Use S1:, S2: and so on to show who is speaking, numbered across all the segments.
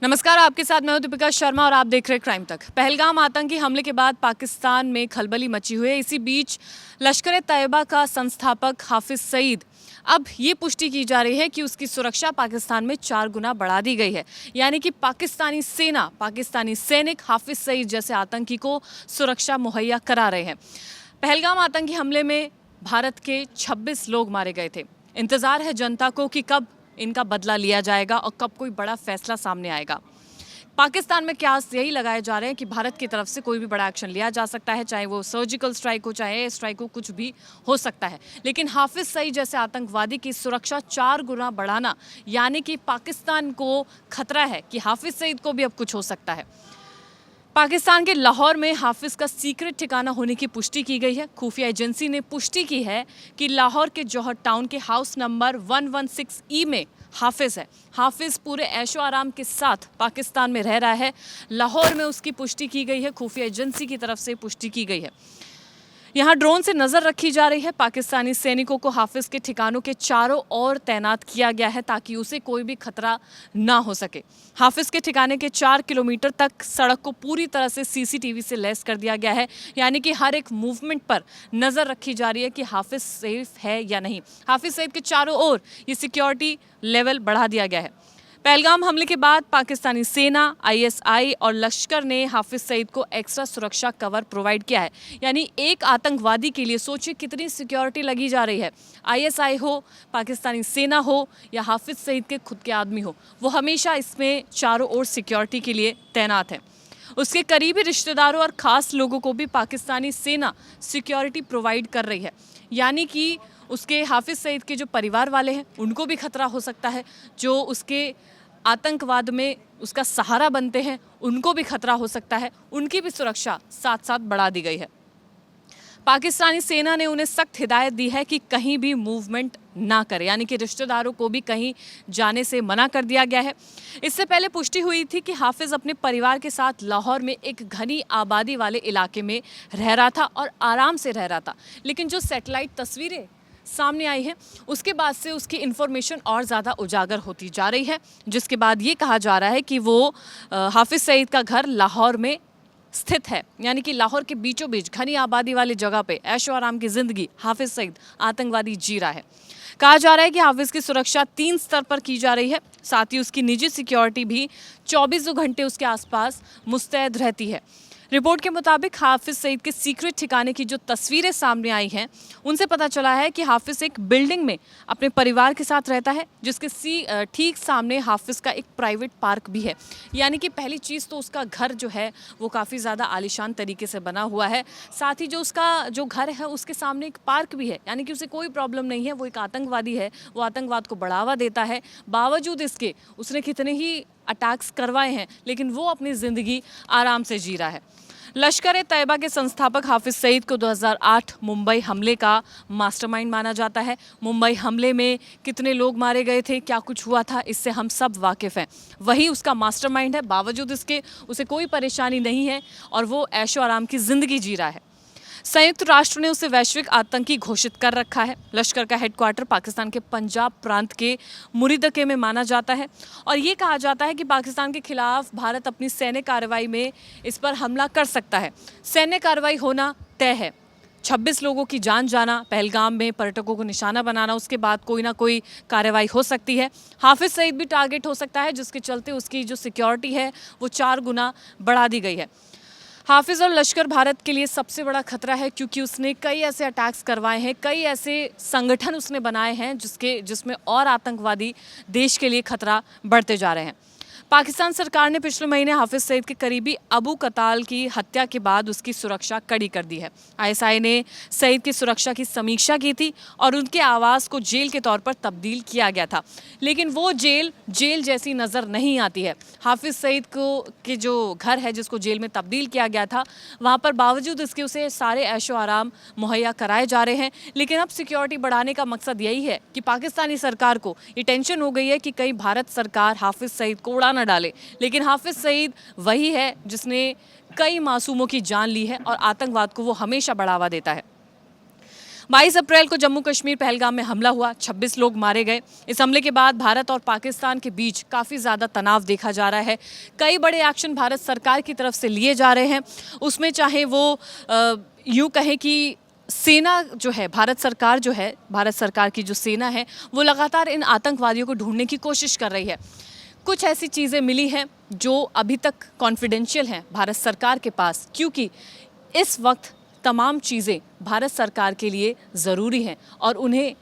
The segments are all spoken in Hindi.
S1: नमस्कार, आपके साथ मैं हूं दीपिका शर्मा और आप देख रहे हैं क्राइम तक। पहलगाम आतंकी हमले के बाद पाकिस्तान में खलबली मची हुई है। इसी बीच लश्कर-ए-तैयबा का संस्थापक हाफिज सईद, अब ये पुष्टि की जा रही है कि उसकी सुरक्षा पाकिस्तान में 4 गुना बढ़ा दी गई है। यानी कि पाकिस्तानी सेना, पाकिस्तानी सैनिक हाफिज सईद जैसे आतंकी को सुरक्षा मुहैया करा रहे हैं। पहलगाम आतंकी हमले में भारत के 26 लोग मारे गए थे। इंतजार है जनता को कि कब इनका बदला लिया जाएगा और कब कोई बड़ा फैसला सामने आएगा। पाकिस्तान में क्यास यही लगाए जा रहे हैं कि भारत की तरफ से कोई भी बड़ा एक्शन लिया जा सकता है, चाहे वो सर्जिकल स्ट्राइक हो, चाहे एयर स्ट्राइक हो, कुछ भी हो सकता है। लेकिन हाफिज सईद जैसे आतंकवादी की सुरक्षा 4 गुना बढ़ाना, यानी कि पाकिस्तान को खतरा है कि हाफिज सईद को भी अब कुछ हो सकता है। पाकिस्तान के लाहौर में हाफिज का सीक्रेट ठिकाना होने की पुष्टि की गई है। खुफिया एजेंसी ने पुष्टि की है कि लाहौर के जौहर टाउन के हाउस नंबर 116E में हाफिज है। हाफिज पूरे ऐशो आराम के साथ पाकिस्तान में रह रहा है। लाहौर में उसकी पुष्टि की गई है, खुफिया एजेंसी की तरफ से पुष्टि की गई है। यहाँ ड्रोन से नजर रखी जा रही है। पाकिस्तानी सैनिकों को हाफिज के ठिकानों के चारों ओर तैनात किया गया है ताकि उसे कोई भी खतरा ना हो सके। हाफिज के ठिकाने के 4 किलोमीटर तक सड़क को पूरी तरह से सीसीटीवी से लैस कर दिया गया है, यानी कि हर एक मूवमेंट पर नजर रखी जा रही है कि हाफिज सेफ है या नहीं। हाफिज सईद के चारों ओर ये सिक्योरिटी लेवल बढ़ा दिया गया है। पहलगाम हमले के बाद पाकिस्तानी सेना, आईएसआई और लश्कर ने हाफिज सईद को एक्स्ट्रा सुरक्षा कवर प्रोवाइड किया है। यानी एक आतंकवादी के लिए सोचिए कितनी सिक्योरिटी लगी जा रही है। आईएसआई हो, पाकिस्तानी सेना हो या हाफिज सईद के खुद के आदमी हो, वो हमेशा इसमें चारों ओर सिक्योरिटी के लिए तैनात है। उसके करीबी रिश्तेदारों और ख़ास लोगों को भी पाकिस्तानी सेना सिक्योरिटी प्रोवाइड कर रही है। यानी कि उसके हाफिज सईद के जो परिवार वाले हैं उनको भी खतरा हो सकता है, जो उसके आतंकवाद में उसका सहारा बनते हैं उनको भी खतरा हो सकता है। उनकी भी सुरक्षा साथ साथ बढ़ा दी गई है। पाकिस्तानी सेना ने उन्हें सख्त हिदायत दी है कि कहीं भी मूवमेंट ना करें, यानी कि रिश्तेदारों को भी कहीं जाने से मना कर दिया गया है। इससे पहले पुष्टि हुई थी कि हाफिज अपने परिवार के साथ लाहौर में एक घनी आबादी वाले इलाके में रह रहा था और आराम से रह रहा था। लेकिन जो सैटेलाइट तस्वीरें सामने आई है उसके बाद से उसकी इन्फॉर्मेशन और ज़्यादा उजागर होती जा रही है, जिसके बाद ये कहा जा रहा है कि वो हाफिज सईद का घर लाहौर में स्थित है। यानी कि लाहौर के बीचों बीच घनी आबादी वाली जगह पे ऐशो आराम की जिंदगी हाफिज सईद आतंकवादी जी रहा है। कहा जा रहा है कि हाफिज की सुरक्षा 3 स्तर पर की जा रही है। साथ ही उसकी निजी सिक्योरिटी भी 24 घंटे उसके आसपास मुस्तैद रहती है। रिपोर्ट के मुताबिक हाफिज सईद के सीक्रेट ठिकाने की जो तस्वीरें सामने आई हैं उनसे पता चला है कि हाफिज एक बिल्डिंग में अपने परिवार के साथ रहता है, जिसके ठीक सामने हाफिज का एक प्राइवेट पार्क भी है। यानी कि पहली चीज़ तो उसका घर जो है वो काफ़ी ज़्यादा आलीशान तरीके से बना हुआ है। साथ ही जो उसका जो घर है उसके सामने एक पार्क भी है, यानी कि उसे कोई प्रॉब्लम नहीं है। वो एक आतंकवादी है, वो आतंकवाद को बढ़ावा देता है। बावजूद इसके उसने कितने ही अटैक्स करवाए हैं, लेकिन वो अपनी ज़िंदगी आराम से जी रहा है। लश्कर-ए-तैयबा के संस्थापक हाफिज सईद को 2008 मुंबई हमले का मास्टरमाइंड माना जाता है। मुंबई हमले में कितने लोग मारे गए थे, क्या कुछ हुआ था, इससे हम सब वाकिफ़ हैं। वही उसका मास्टरमाइंड है। बावजूद इसके उसे कोई परेशानी नहीं है और वो ऐशो आराम की ज़िंदगी जी रहा है। संयुक्त राष्ट्र ने उसे वैश्विक आतंकी घोषित कर रखा है। लश्कर का हेडक्वार्टर पाकिस्तान के पंजाब प्रांत के मुरीदके में माना जाता है और ये कहा जाता है कि पाकिस्तान के खिलाफ भारत अपनी सैन्य कार्रवाई में इस पर हमला कर सकता है। सैन्य कार्रवाई होना तय है। 26 लोगों की जान जाना, पहलगाम में पर्यटकों को निशाना बनाना, उसके बाद कोई ना कोई कार्रवाई हो सकती है। हाफिज सईद भी टारगेट हो सकता है, जिसके चलते उसकी जो सिक्योरिटी है वो 4 गुना बढ़ा दी गई है। हाफिज और लश्कर भारत के लिए सबसे बड़ा खतरा है, क्योंकि उसने कई ऐसे अटैक्स करवाए हैं, कई ऐसे संगठन उसने बनाए हैं जिसमें और आतंकवादी देश के लिए खतरा बढ़ते जा रहे हैं। पाकिस्तान सरकार ने पिछले महीने हाफिज सईद के करीबी अबू कताल की हत्या के बाद उसकी सुरक्षा कड़ी कर दी है। आईएसआई ने सईद की सुरक्षा की समीक्षा की थी और उनके आवास को जेल के तौर पर तब्दील किया गया था, लेकिन वो जेल जैसी नज़र नहीं आती है। हाफिज सईद के जो घर है जिसको जेल में तब्दील किया गया था, वहाँ पर बावजूद इसके उसे सारे ऐशो आराम मुहैया कराए जा रहे हैं। लेकिन अब सिक्योरिटी बढ़ाने का मकसद यही है कि पाकिस्तानी सरकार को ये टेंशन हो गई है कि कहीं भारत सरकार हाफिज सईद को उड़ा न डाले। लेकिन हाफिज सईद वही है जिसने कई मासूमों की जान ली है और आतंकवाद को वो हमेशा बढ़ावा देता है। 22 अप्रैल को जम्मू कश्मीर पहलगाम में हमला हुआ, 26 लोग मारे गए। इस हमले के बाद भारत और पाकिस्तान के बीच काफ़ी ज़्यादा तनाव देखा जा रहा है। कई बड़े एक्शन भारत सरकार की तरफ से लिए जा रहे हैं। उसमें चाहे वो यूँ कहें कि सेना जो है, भारत सरकार की जो सेना है वो लगातार इन आतंकवादियों को ढूंढने की कोशिश कर रही है। कुछ ऐसी चीज़ें मिली हैं जो अभी तक कॉन्फिडेंशियल हैं भारत सरकार के पास, क्योंकि इस वक्त तमाम चीज़ें भारत सरकार के लिए ज़रूरी हैं और उन्हें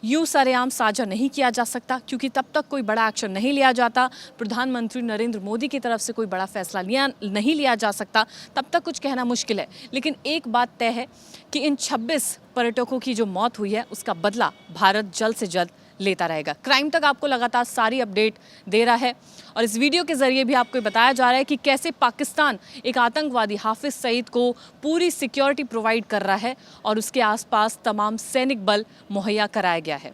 S1: यूँ सरेआम साझा नहीं किया जा सकता, क्योंकि तब तक कोई बड़ा एक्शन नहीं लिया जाता, प्रधानमंत्री नरेंद्र मोदी की तरफ से कोई बड़ा फैसला नहीं लिया जा सकता, तब तक कुछ कहना मुश्किल है। लेकिन एक बात तय है कि इन 26 पर्यटकों की जो मौत हुई है उसका बदला भारत जल्द से जल्द लेता रहेगा। क्राइम तक आपको लगातार सारी अपडेट दे रहा है और इस वीडियो के जरिए भी आपको बताया जा रहा है कि कैसे पाकिस्तान एक आतंकवादी हाफिज सईद को पूरी सिक्योरिटी प्रोवाइड कर रहा है और उसके आसपास तमाम सैनिक बल मुहैया कराया गया है।